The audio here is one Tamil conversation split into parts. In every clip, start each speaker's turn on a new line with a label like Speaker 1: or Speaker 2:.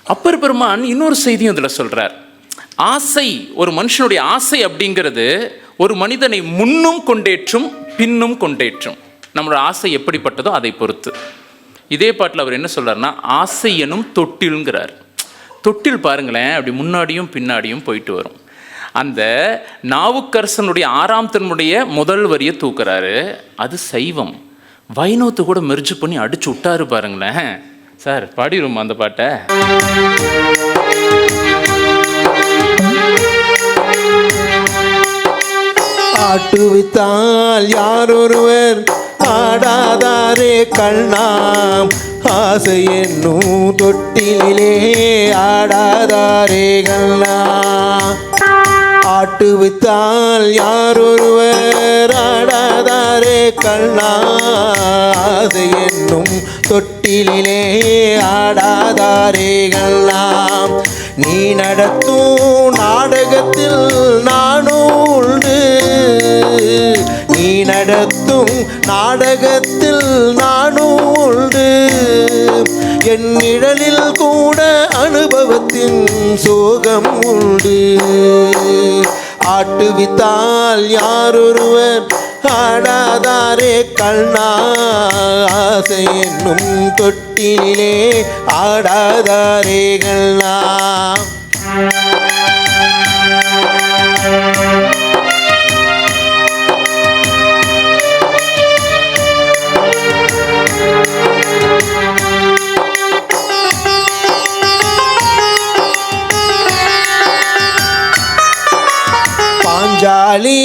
Speaker 1: அப்பர் பெருமான் இன்னொரு செய்தியும் இதில் சொல்கிறார். ஆசை, ஒரு மனுஷனுடைய ஆசை அப்படிங்கிறது ஒரு மனிதனை முன்னும் கொண்டேற்றும் பின்னும் கொண்டேற்றும். நம்மளோட ஆசை எப்படிப்பட்டதோ அதை பொறுத்து. இதே பாட்டில் அவர் என்ன சொல்கிறார்னா, ஆசை எனும் தொட்டில்ங்கிறார். தொட்டில் பாருங்களேன், அப்படி முன்னாடியும் பின்னாடியும் போயிட்டு வரும். அந்த நாவுக்கரசனுடைய 6ஆம் திருமுடைய முதல் வரியை தூக்குறாரு, அது சைவம். வைணவத்தை கூட மெர்ஜ் பண்ணி அடிச்சு விட்டாரு பாருங்களேன். சார் பாடிடுமா அந்த பாட்டை?
Speaker 2: ஆட்டுவித்தால் யாரொருவர் ஆடாதாரே கண்ணாம், ஆசை என்னும் தொட்டிலே ஆடாதாரே கண்ணா. ஆட்டுவித்தால் யாரொருவர் ஆடாதாரே கண்ணா, ஆசை என்னும் தொட்டிலே ஆடாதாரே கண்ணா. நீ நடத்தும் நாடகத்தில் நானும் உண்டு, நீ நடத்தும் நாடகத்தில் நானும் உண்டு, என் நிழலில் கூட அனுபவத்தின் சோகம் உண்டு. ஆட்டுவித்தால் யாரொருவர் ஆடாதாரே கண்ணா, ஆசை என்னும் தொட்டிலே ஆடாதாரே கண்ணா. பாஞ்சாலி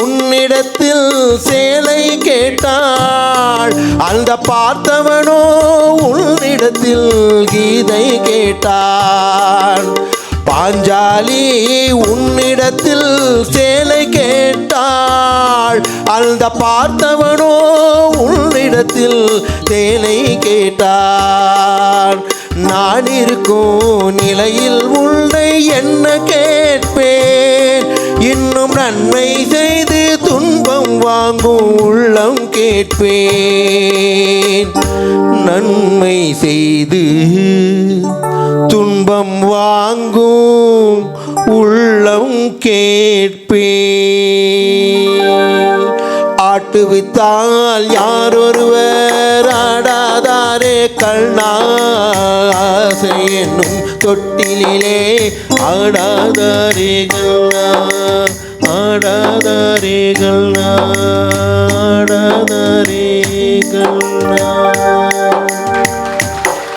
Speaker 2: உன்னிடத்தில் சேலை கேட்டாள், அந்த பார்த்தவனோ உன்னிடத்தில் கீதை கேட்டான். பாஞ்சாலி உன்னிடத்தில் சேலை கேட்டாள், அந்த பார்த்தவனோ உன்னிடத்தில் சேலை கேட்டான். நான் இருக்கும் நிலையில் உன்னை என்ன கேட்பேன், இன்னும் நன்மை செய்து துன்பம் வாங்கும் உள்ளம் கேட்பேன். நன்மை செய்து துன்பம் வாங்கும் உள்ளம் கேட்பேன். ஆட்டுவித்தால் யாரொருவர் ஆடாதாரே கண்ணா, ஆசை என்னும் தொட்டிலே ஆடாதாரே கண்ணா, ஆடாதாரே கண்ணா.